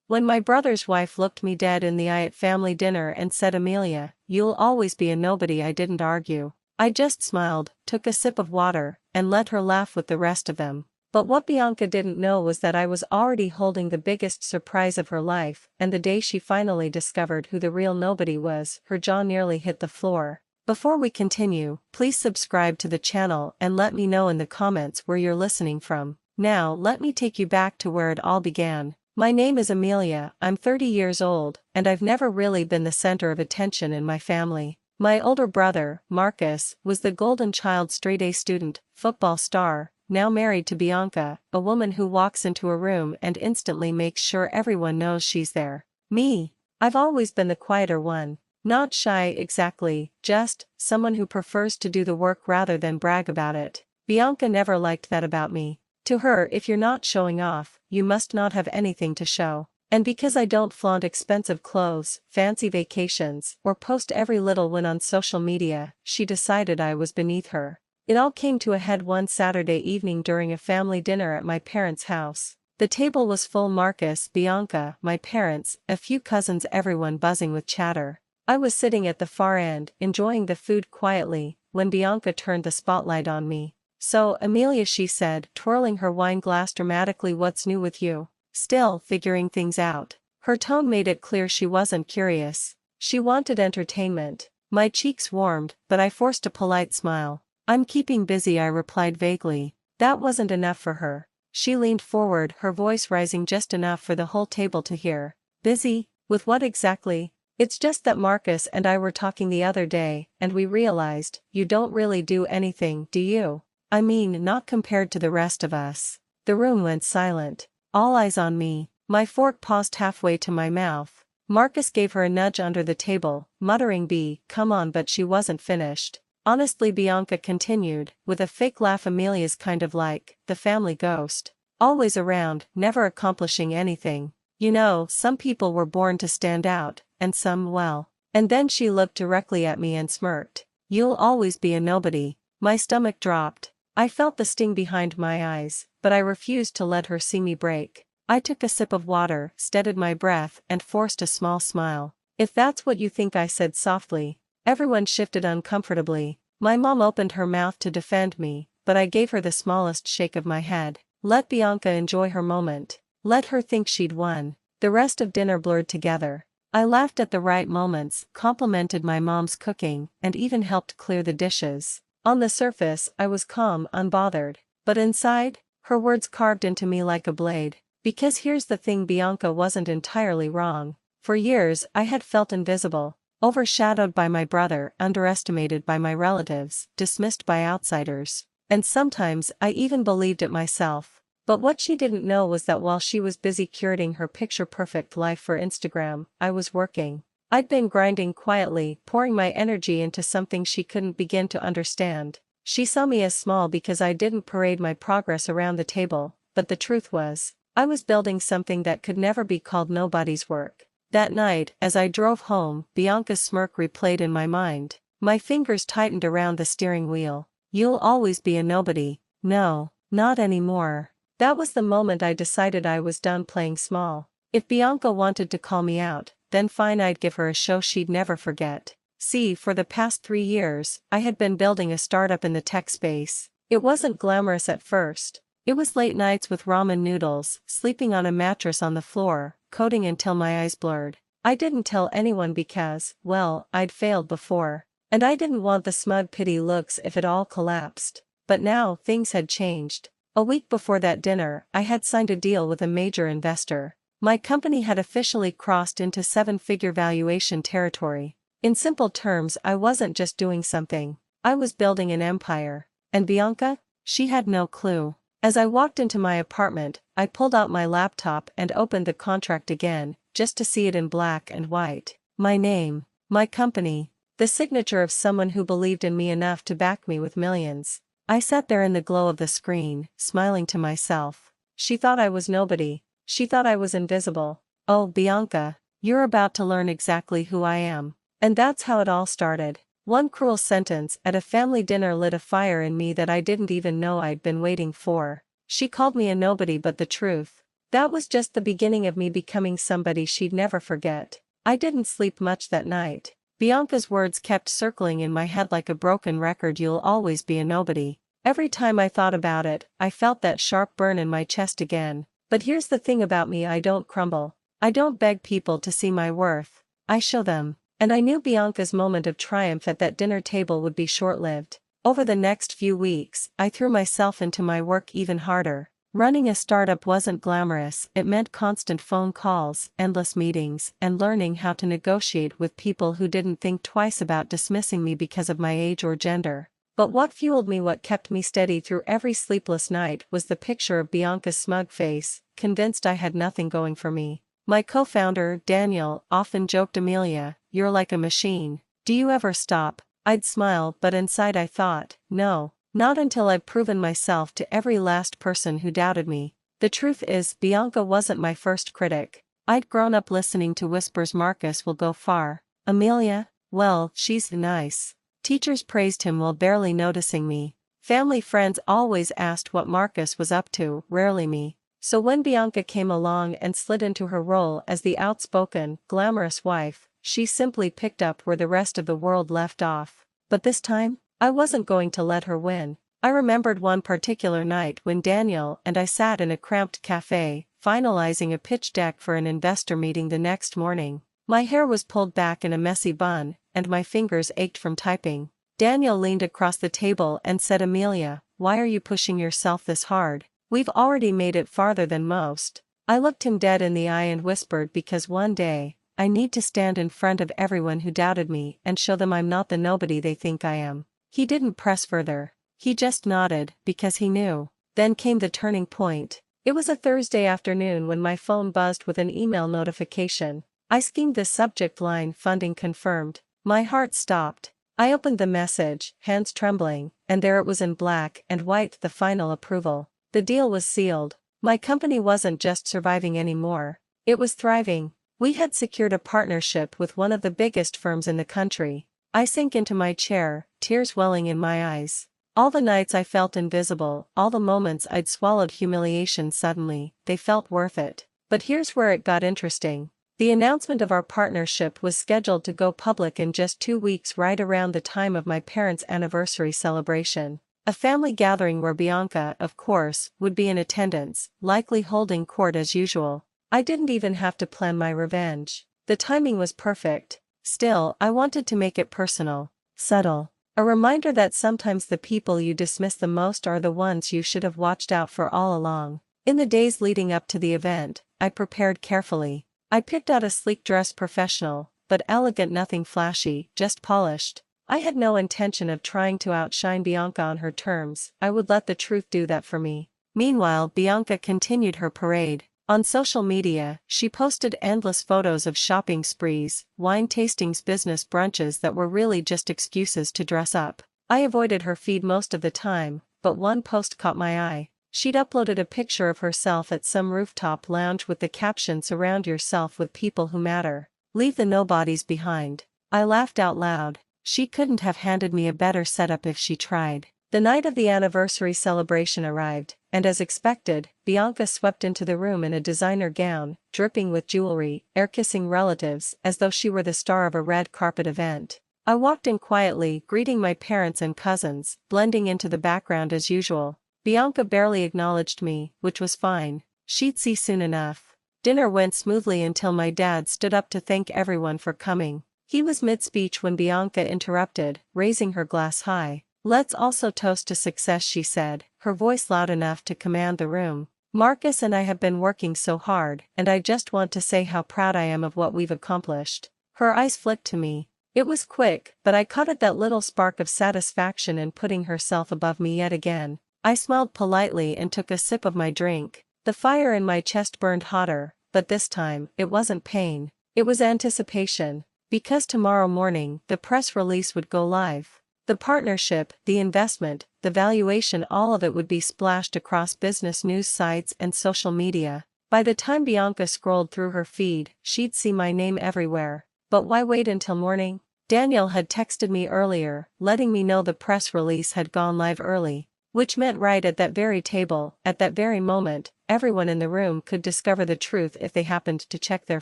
When my brother's wife looked me dead in the eye at family dinner and said, "Amelia, you'll always be a nobody," I didn't argue. I just smiled, took a sip of water, and let her laugh with the rest of them. But what Bianca didn't know was that I was already holding the biggest surprise of her life, and the day she finally discovered who the real nobody was, her jaw nearly hit the floor. Before we continue, please subscribe to the channel and let me know in the comments where you're listening from. Now let me take you back to where it all began. My name is Amelia, I'm 30 years old, and I've never really been the center of attention in my family. My older brother, Marcus, was the golden child, straight-A student, football star, now married to Bianca, a woman who walks into a room and instantly makes sure everyone knows she's there. Me, I've always been the quieter one. Not shy exactly, just someone who prefers to do the work rather than brag about it. Bianca never liked that about me. To her, if you're not showing off, you must not have anything to show. And because I don't flaunt expensive clothes, fancy vacations, or post every little win on social media, she decided I was beneath her. It all came to a head one Saturday evening during a family dinner at my parents' house. The table was full: Marcus, Bianca, my parents, a few cousins, everyone buzzing with chatter. I was sitting at the far end, enjoying the food quietly, when Bianca turned the spotlight on me. "So, Amelia," she said, twirling her wine glass dramatically, "what's new with you? Still figuring things out?" Her tone made it clear she wasn't curious. She wanted entertainment. My cheeks warmed, but I forced a polite smile. "I'm keeping busy," I replied vaguely. That wasn't enough for her. She leaned forward, her voice rising just enough for the whole table to hear. "Busy? With what exactly?" "It's just that Marcus and I were talking the other day, and we realized, you don't really do anything, do you? I mean, not compared to the rest of us." The room went silent. All eyes on me. My fork paused halfway to my mouth. Marcus gave her a nudge under the table, muttering, "Come on," but she wasn't finished. "Honestly," Bianca continued, with a fake laugh, "Amelia's kind of like the family ghost. Always around, never accomplishing anything. You know, some people were born to stand out, and some, well." And then she looked directly at me and smirked. "You'll always be a nobody." My stomach dropped. I felt the sting behind my eyes, but I refused to let her see me break. I took a sip of water, steadied my breath, and forced a small smile. "If that's what you think," I said softly. Everyone shifted uncomfortably. My mom opened her mouth to defend me, but I gave her the smallest shake of my head. Let Bianca enjoy her moment. Let her think she'd won. The rest of dinner blurred together. I laughed at the right moments, complimented my mom's cooking, and even helped clear the dishes. On the surface, I was calm, unbothered. But inside, her words carved into me like a blade. Because here's the thing, Bianca wasn't entirely wrong. For years, I had felt invisible, overshadowed by my brother, underestimated by my relatives, dismissed by outsiders. And sometimes, I even believed it myself. But what she didn't know was that while she was busy curating her picture-perfect life for Instagram, I was working. I'd been grinding quietly, pouring my energy into something she couldn't begin to understand. She saw me as small because I didn't parade my progress around the table, but the truth was, I was building something that could never be called nobody's work. That night, as I drove home, Bianca's smirk replayed in my mind. My fingers tightened around the steering wheel. "You'll always be a nobody." No, not anymore. That was the moment I decided I was done playing small. If Bianca wanted to call me out, then fine, I'd give her a show she'd never forget. See, for the past 3 years, I had been building a startup in the tech space. It wasn't glamorous at first. It was late nights with ramen noodles, sleeping on a mattress on the floor, coding until my eyes blurred. I didn't tell anyone because, well, I'd failed before. And I didn't want the smug pity looks if it all collapsed. But now, things had changed. A week before that dinner, I had signed a deal with a major investor. My company had officially crossed into 7-figure valuation territory. In simple terms, I wasn't just doing something. I was building an empire. And Bianca? She had no clue. As I walked into my apartment, I pulled out my laptop and opened the contract again, just to see it in black and white. My name. My company. The signature of someone who believed in me enough to back me with millions. I sat there in the glow of the screen, smiling to myself. She thought I was nobody. She thought I was invisible. Oh, Bianca, you're about to learn exactly who I am. And that's how it all started. One cruel sentence at a family dinner lit a fire in me that I didn't even know I'd been waiting for. She called me a nobody, but the truth, That was just the beginning of me becoming somebody she'd never forget. I didn't sleep much that night. Bianca's words kept circling in my head like a broken record. You'll always be a nobody. Every time I thought about it, I felt that sharp burn in my chest again. But here's the thing about me: I don't crumble. I don't beg people to see my worth. I show them. And I knew Bianca's moment of triumph at that dinner table would be short-lived. Over the next few weeks, I threw myself into my work even harder. Running a startup wasn't glamorous. It meant constant phone calls, endless meetings, and learning how to negotiate with people who didn't think twice about dismissing me because of my age or gender. But what fueled me, what kept me steady through every sleepless night, was the picture of Bianca's smug face, convinced I had nothing going for me. My co-founder, Daniel, often joked, "Amelia, you're like a machine. Do you ever stop?" I'd smile, but inside I thought, no, not until I've proven myself to every last person who doubted me. The truth is, Bianca wasn't my first critic. I'd grown up listening to whispers: Marcus will go far. Amelia, well, she's nice. Teachers praised him while barely noticing me. Family friends always asked what Marcus was up to, rarely me. So when Bianca came along and slid into her role as the outspoken, glamorous wife, she simply picked up where the rest of the world left off. But this time, I wasn't going to let her win. I remembered one particular night when Daniel and I sat in a cramped cafe, finalizing a pitch deck for an investor meeting the next morning. My hair was pulled back in a messy bun, and my fingers ached from typing. Daniel leaned across the table and said, "Amelia, why are you pushing yourself this hard? We've already made it farther than most." I looked him dead in the eye and whispered, "Because one day, I need to stand in front of everyone who doubted me and show them I'm not the nobody they think I am." He didn't press further. He just nodded, because he knew. Then came the turning point. It was a Thursday afternoon when my phone buzzed with an email notification. I skimmed the subject line: "Funding confirmed." My heart stopped. I opened the message, hands trembling, and there it was in black and white, the final approval. The deal was sealed. My company wasn't just surviving anymore. It was thriving. We had secured a partnership with one of the biggest firms in the country. I sank into my chair, tears welling in my eyes. All the nights I felt invisible, all the moments I'd swallowed humiliation suddenly, they felt worth it. But here's where it got interesting. The announcement of our partnership was scheduled to go public in just 2 weeks, right around the time of my parents' anniversary celebration. A family gathering where Bianca, of course, would be in attendance, likely holding court as usual. I didn't even have to plan my revenge. The timing was perfect. Still, I wanted to make it personal, subtle. A reminder that sometimes the people you dismiss the most are the ones you should have watched out for all along. In the days leading up to the event, I prepared carefully. I picked out a sleek dress, professional, but elegant, nothing flashy, just polished. I had no intention of trying to outshine Bianca on her terms. I would let the truth do that for me. Meanwhile, Bianca continued her parade. On social media, she posted endless photos of shopping sprees, wine tastings, business brunches that were really just excuses to dress up. I avoided her feed most of the time, but one post caught my eye. She'd uploaded a picture of herself at some rooftop lounge with the caption, "Surround yourself with people who matter. Leave the nobodies behind." I laughed out loud. She couldn't have handed me a better setup if she tried. The night of the anniversary celebration arrived, and as expected, Bianca swept into the room in a designer gown, dripping with jewelry, air-kissing relatives as though she were the star of a red carpet event. I walked in quietly, greeting my parents and cousins, blending into the background as usual. Bianca barely acknowledged me, which was fine. She'd see soon enough. Dinner went smoothly until my dad stood up to thank everyone for coming. He was mid-speech when Bianca interrupted, raising her glass high. "Let's also toast to success," she said, her voice loud enough to command the room. "Marcus and I have been working so hard, and I just want to say how proud I am of what we've accomplished." Her eyes flicked to me. It was quick, but I caught at that little spark of satisfaction in putting herself above me yet again. I smiled politely and took a sip of my drink. The fire in my chest burned hotter, but this time, it wasn't pain. It was anticipation. Because tomorrow morning, the press release would go live. The partnership, the investment, the valuation, all of it would be splashed across business news sites and social media. By the time Bianca scrolled through her feed, she'd see my name everywhere. But why wait until morning? Daniel had texted me earlier, letting me know the press release had gone live early. Which meant right at that very table, at that very moment, everyone in the room could discover the truth if they happened to check their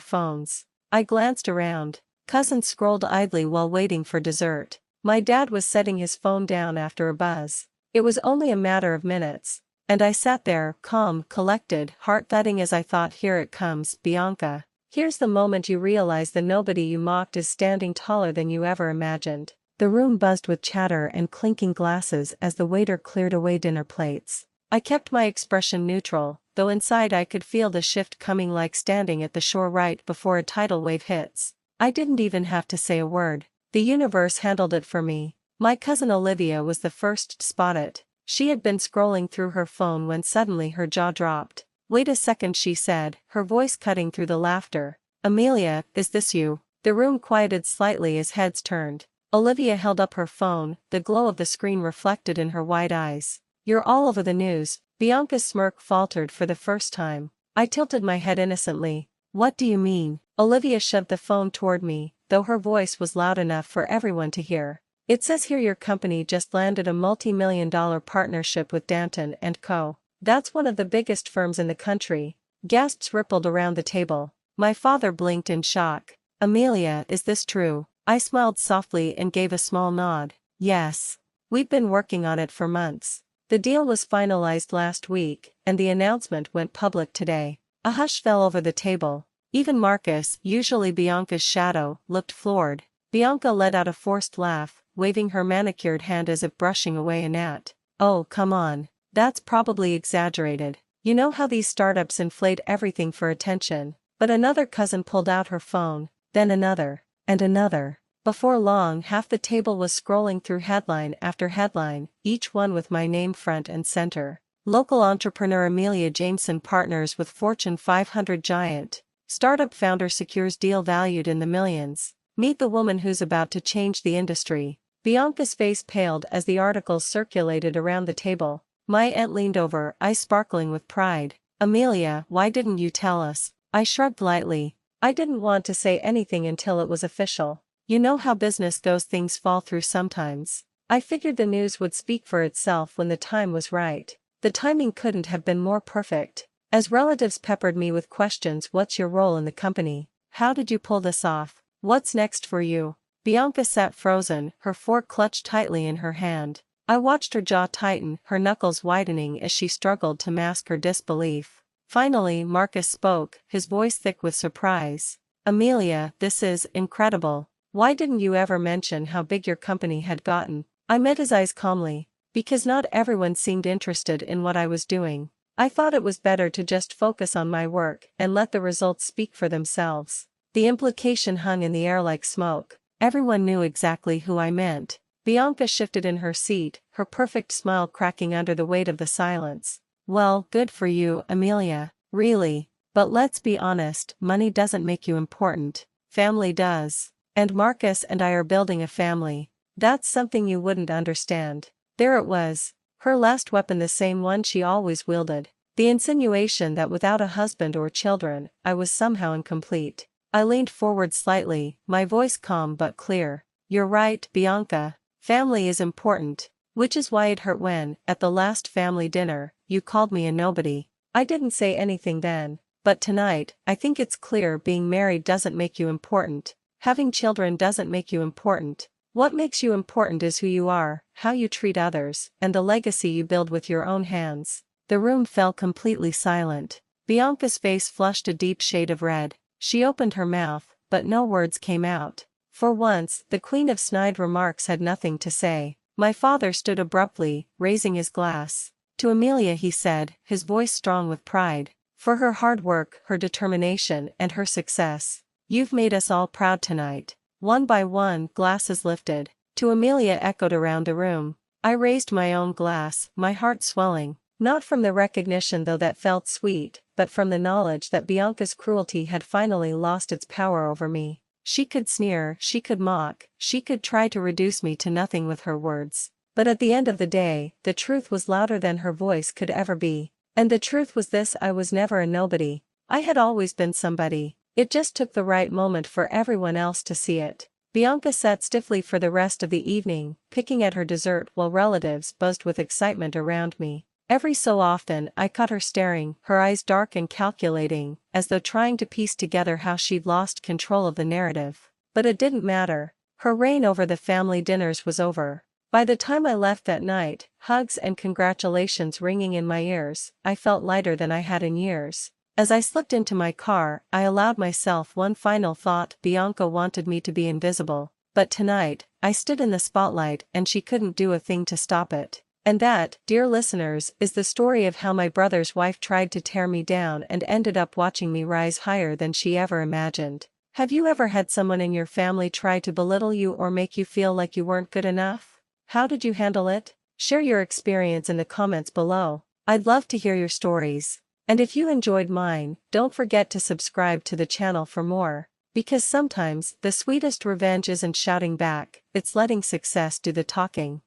phones. I glanced around. Cousins scrolled idly while waiting for dessert. My dad was setting his phone down after a buzz. It was only a matter of minutes. And I sat there, calm, collected, heart thudding as I thought, here it comes, Bianca. Here's the moment you realize the nobody you mocked is standing taller than you ever imagined. The room buzzed with chatter and clinking glasses as the waiter cleared away dinner plates. I kept my expression neutral, though inside I could feel the shift coming, like standing at the shore right before a tidal wave hits. I didn't even have to say a word. The universe handled it for me. My cousin Olivia was the first to spot it. She had been scrolling through her phone when suddenly her jaw dropped. "Wait a second," she said, her voice cutting through the laughter. "Amelia, is this you?" The room quieted slightly as heads turned. Olivia held up her phone, the glow of the screen reflected in her wide eyes. "You're all over the news." Bianca's smirk faltered for the first time. I tilted my head innocently. "What do you mean?" Olivia shoved the phone toward me, though her voice was loud enough for everyone to hear. "It says here your company just landed a multi-million-dollar partnership with Danton & Co. That's one of the biggest firms in the country." Gasps rippled around the table. My father blinked in shock. "Amelia, is this true?" I smiled softly and gave a small nod. "Yes. We've been working on it for months. The deal was finalized last week, and the announcement went public today." A hush fell over the table. Even Marcus, usually Bianca's shadow, looked floored. Bianca let out a forced laugh, waving her manicured hand as if brushing away a gnat. "Oh, come on. That's probably exaggerated. You know how these startups inflate everything for attention." But another cousin pulled out her phone, then another, and another. Before long, half the table was scrolling through headline after headline, each one with my name front and center. Local entrepreneur Amelia Jameson partners with Fortune 500 giant. Startup founder secures deal valued in the millions. Meet the woman who's about to change the industry. Bianca's face paled as the articles circulated around the table. My aunt leaned over, eyes sparkling with pride. "Amelia, why didn't you tell us?" I shrugged lightly. I didn't want to say anything until it was official. You know how business goes, things fall through sometimes. I figured the news would speak for itself when the time was right. The timing couldn't have been more perfect. As relatives peppered me with questions, "What's your role in the company? How did you pull this off? What's next for you?" Bianca sat frozen, her fork clutched tightly in her hand. I watched her jaw tighten, her knuckles widening as she struggled to mask her disbelief. Finally, Marcus spoke, his voice thick with surprise. "Amelia, this is incredible. Why didn't you ever mention how big your company had gotten?" I met his eyes calmly. "Because not everyone seemed interested in what I was doing. I thought it was better to just focus on my work and let the results speak for themselves." The implication hung in the air like smoke. Everyone knew exactly who I meant. Bianca shifted in her seat, her perfect smile cracking under the weight of the silence. "Well, good for you, Amelia. Really. But let's be honest, money doesn't make you important. Family does. And Marcus and I are building a family. That's something you wouldn't understand." There it was. Her last weapon, the same one she always wielded. The insinuation that without a husband or children, I was somehow incomplete. I leaned forward slightly, my voice calm but clear. "You're right, Bianca. Family is important. Which is why it hurt when, at the last family dinner, you called me a nobody." I didn't say anything then. But tonight, I think it's clear being married doesn't make you important. Having children doesn't make you important. What makes you important is who you are, how you treat others, and the legacy you build with your own hands. The room fell completely silent. Bianca's face flushed a deep shade of red. She opened her mouth, but no words came out. For once, the queen of snide remarks had nothing to say. My father stood abruptly, raising his glass. "To Amelia," he said, his voice strong with pride. "For her hard work, her determination, and her success. You've made us all proud tonight." One by one, glasses lifted. "To Amelia" echoed around the room. I raised my own glass, my heart swelling. Not from the recognition, though that felt sweet, but from the knowledge that Bianca's cruelty had finally lost its power over me. She could sneer, she could mock, she could try to reduce me to nothing with her words. But at the end of the day, the truth was louder than her voice could ever be. And the truth was this: I was never a nobody. I had always been somebody. It just took the right moment for everyone else to see it. Bianca sat stiffly for the rest of the evening, picking at her dessert while relatives buzzed with excitement around me. Every so often I caught her staring, her eyes dark and calculating, as though trying to piece together how she'd lost control of the narrative. But it didn't matter. Her reign over the family dinners was over. By the time I left that night, hugs and congratulations ringing in my ears, I felt lighter than I had in years. As I slipped into my car, I allowed myself one final thought: Bianca wanted me to be invisible, but tonight, I stood in the spotlight and she couldn't do a thing to stop it. And that, dear listeners, is the story of how my brother's wife tried to tear me down and ended up watching me rise higher than she ever imagined. Have you ever had someone in your family try to belittle you or make you feel like you weren't good enough? How did you handle it? Share your experience in the comments below. I'd love to hear your stories. And if you enjoyed mine, don't forget to subscribe to the channel for more. Because sometimes, the sweetest revenge isn't shouting back, it's letting success do the talking.